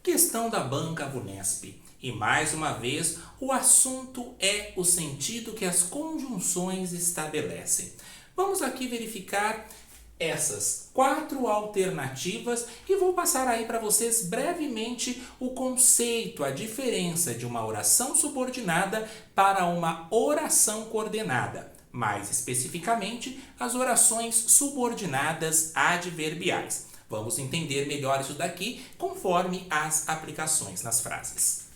Questão da banca VUNESP. E mais uma vez, o assunto é o sentido que as conjunções estabelecem. Vamos aqui verificar essas 4 alternativas e vou passar aí para vocês brevemente o conceito, a diferença de uma oração subordinada para uma oração coordenada. Mais especificamente, as orações subordinadas adverbiais. Vamos entender melhor isso daqui conforme as aplicações nas frases.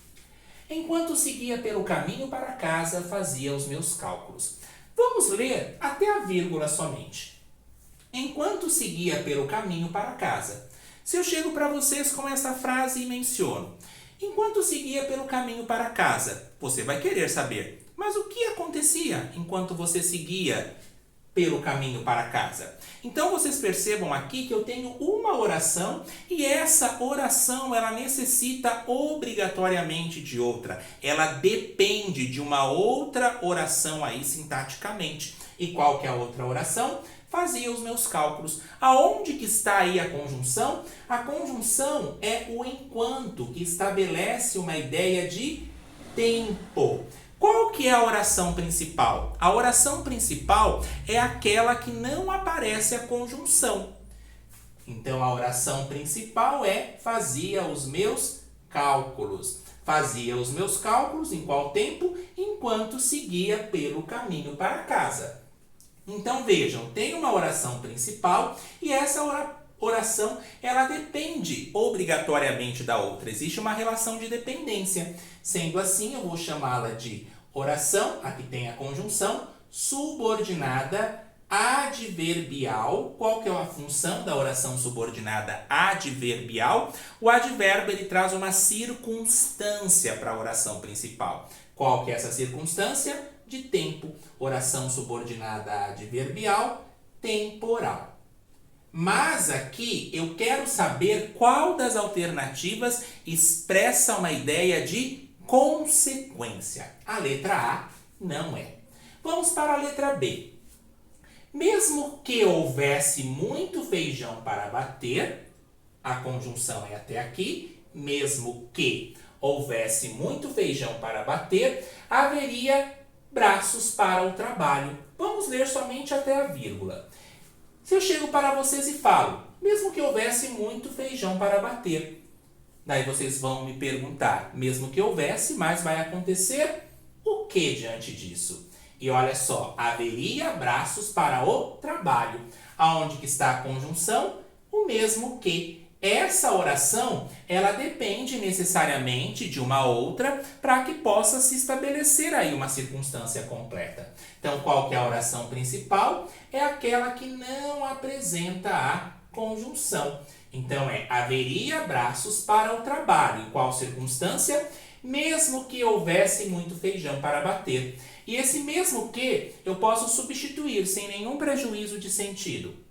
Enquanto seguia pelo caminho para casa, fazia os meus cálculos. Vamos ler até a vírgula somente. Enquanto seguia pelo caminho para casa. Se eu chego para vocês com essa frase e menciono, enquanto seguia pelo caminho para casa, você vai querer saber, mas o que acontecia enquanto você seguia pelo caminho para casa? Então vocês percebam aqui que eu tenho uma oração e essa oração ela necessita obrigatoriamente de outra. Ela depende de uma outra oração aí sintaticamente. E qual que é a outra oração? Fazia os meus cálculos. Aonde que está aí a conjunção? A conjunção é o enquanto, que estabelece uma ideia de tempo. Qual que é a oração principal? A oração principal é aquela que não aparece a conjunção. Então, a oração principal é fazia os meus cálculos. Fazia os meus cálculos em qual tempo? Enquanto seguia pelo caminho para casa. Então, vejam, tem uma oração principal e essa oração ela depende obrigatoriamente da outra. Existe uma relação de dependência. Sendo assim, eu vou chamá-la de oração, aqui tem a conjunção, subordinada adverbial. Qual que é a função da oração subordinada adverbial? O advérbio ele traz uma circunstância para a oração principal. Qual que é essa circunstância? De tempo. Oração subordinada adverbial, temporal. Mas aqui eu quero saber qual das alternativas expressa uma ideia de consequência. A letra A não é. Vamos para a letra B. Mesmo que houvesse muito feijão para bater, a conjunção é até aqui, mesmo que houvesse muito feijão para bater, haveria braços para o trabalho. Vamos ler somente até a vírgula. Se eu chego para vocês e falo, mesmo que houvesse muito feijão para bater, daí vocês vão me perguntar, mesmo que houvesse, mas vai acontecer o que diante disso? E olha só, haveria braços para o trabalho. Aonde que está a conjunção? O mesmo que. Essa oração, ela depende necessariamente de uma outra para que possa se estabelecer aí uma circunstância completa. Então, qual que é a oração principal? É aquela que não apresenta a conjunção. Então, haveria braços para o trabalho. Em qual circunstância? Mesmo que houvesse muito feijão para bater. E esse mesmo que eu posso substituir sem nenhum prejuízo de sentido.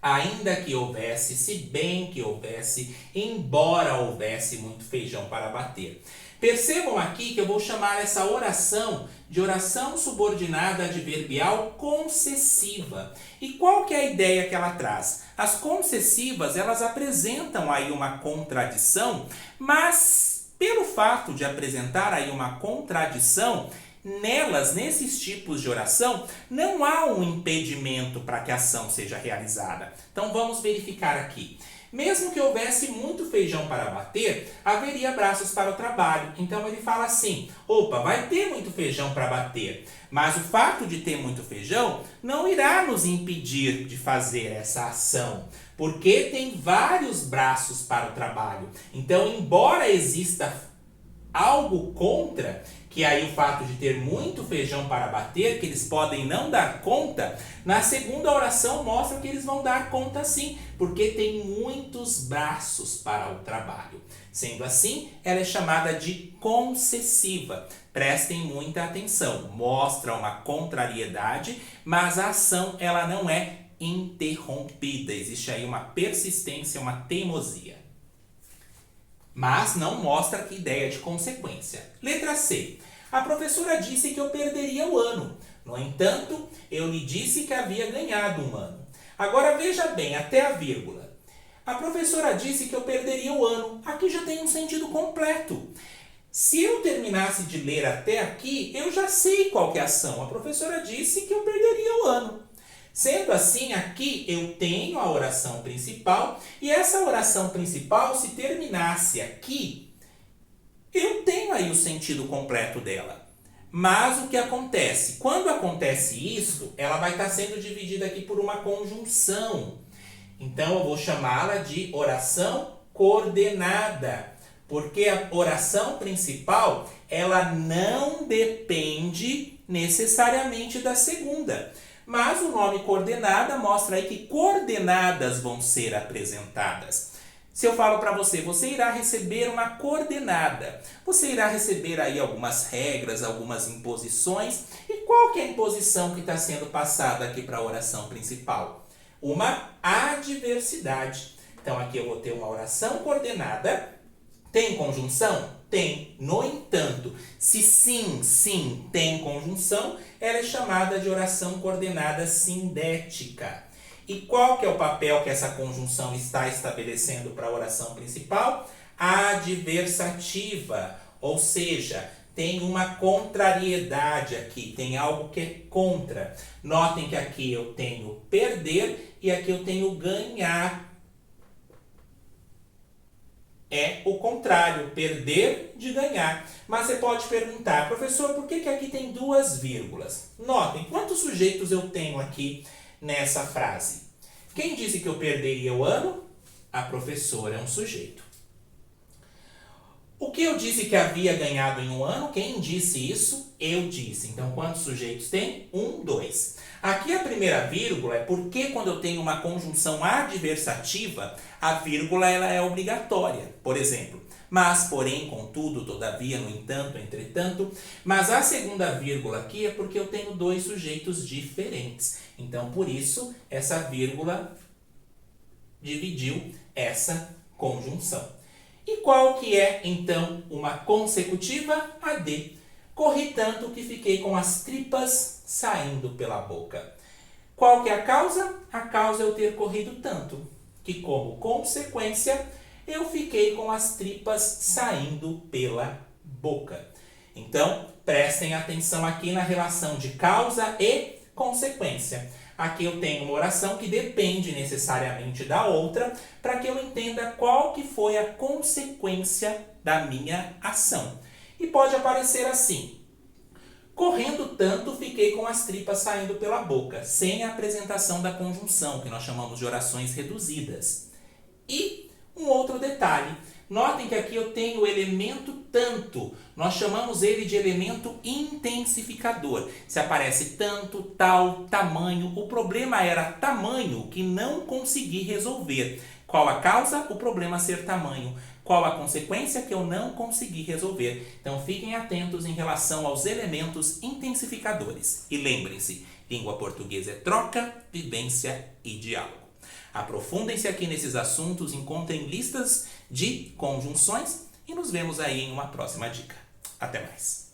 Ainda que houvesse, se bem que houvesse, embora houvesse muito feijão para bater. Percebam aqui que eu vou chamar essa oração de oração subordinada adverbial concessiva. E qual que é a ideia que ela traz? As concessivas, elas apresentam aí uma contradição, mas pelo fato de apresentar aí uma contradição, nelas, nesses tipos de oração, não há um impedimento para que a ação seja realizada. Então vamos verificar aqui. Mesmo que houvesse muito feijão para bater, haveria braços para o trabalho. Então ele fala assim, opa, vai ter muito feijão para bater. Mas o fato de ter muito feijão não irá nos impedir de fazer essa ação. Porque tem vários braços para o trabalho. Então, embora exista algo contra, que aí o fato de ter muito feijão para bater, que eles podem não dar conta, na segunda oração mostra que eles vão dar conta sim, porque tem muitos braços para o trabalho. Sendo assim, ela é chamada de concessiva. Prestem muita atenção, mostra uma contrariedade, mas a ação ela não é interrompida, existe aí uma persistência, uma teimosia. Mas não mostra que ideia de consequência. Letra C. A professora disse que eu perderia o ano. No entanto, eu lhe disse que havia ganhado um ano. Agora veja bem, até a vírgula. A professora disse que eu perderia o ano. Aqui já tem um sentido completo. Se eu terminasse de ler até aqui, eu já sei qual que é a ação. A professora disse que eu perderia o ano. Sendo assim, aqui eu tenho a oração principal e essa oração principal, se terminasse aqui, eu tenho aí o sentido completo dela. Mas o que acontece? Quando acontece isso, ela vai estar sendo dividida aqui por uma conjunção. Então, eu vou chamá-la de oração coordenada, porque a oração principal, ela não depende necessariamente da segunda. Mas o nome coordenada mostra aí que coordenadas vão ser apresentadas. Se eu falo para você, você irá receber uma coordenada. Você irá receber aí algumas regras, algumas imposições. E qual que é a imposição que está sendo passada aqui para a oração principal? Uma adversidade. Então aqui eu vou ter uma oração coordenada. Tem conjunção? Tem. No entanto, se sim, sim tem conjunção, ela é chamada de oração coordenada sindética. E qual que é o papel que essa conjunção está estabelecendo para a oração principal? Adversativa, ou seja, tem uma contrariedade aqui, tem algo que é contra. Notem que aqui eu tenho perder e aqui eu tenho ganhar. É o contrário, perder de ganhar. Mas você pode perguntar, professor, por que aqui tem duas vírgulas? Notem, quantos sujeitos eu tenho aqui nessa frase? Quem disse que eu perderia o ano? A professora é um sujeito. O que eu disse que havia ganhado em um ano? Quem disse isso? Eu disse. Então, quantos sujeitos tem? 1, 2. Aqui a primeira vírgula é porque quando eu tenho uma conjunção adversativa, a vírgula ela é obrigatória. Por exemplo, mas, porém, contudo, todavia, no entanto, entretanto. Mas a segunda vírgula aqui é porque eu tenho dois sujeitos diferentes. Então, por isso, essa vírgula dividiu essa conjunção. E qual que é, então, uma consecutiva? A D. Corri tanto que fiquei com as tripas saindo pela boca. Qual que é a causa? A causa é eu ter corrido tanto, que como consequência, eu fiquei com as tripas saindo pela boca. Então, prestem atenção aqui na relação de causa e consequência. Aqui eu tenho uma oração que depende necessariamente da outra para que eu entenda qual que foi a consequência da minha ação. E pode aparecer assim: correndo tanto, fiquei com as tripas saindo pela boca, sem a apresentação da conjunção, que nós chamamos de orações reduzidas. E um outro detalhe, notem que aqui eu tenho o elemento tanto, nós chamamos ele de elemento intensificador. Se aparece tanto, tal, tamanho, o problema era tamanho que não consegui resolver. Qual a causa? O problema ser tamanho. Qual a consequência? Que eu não consegui resolver. Então fiquem atentos em relação aos elementos intensificadores. E lembrem-se, língua portuguesa é troca, vivência e diálogo. Aprofundem-se aqui nesses assuntos, encontrem listas de conjunções e nos vemos aí em uma próxima dica. Até mais!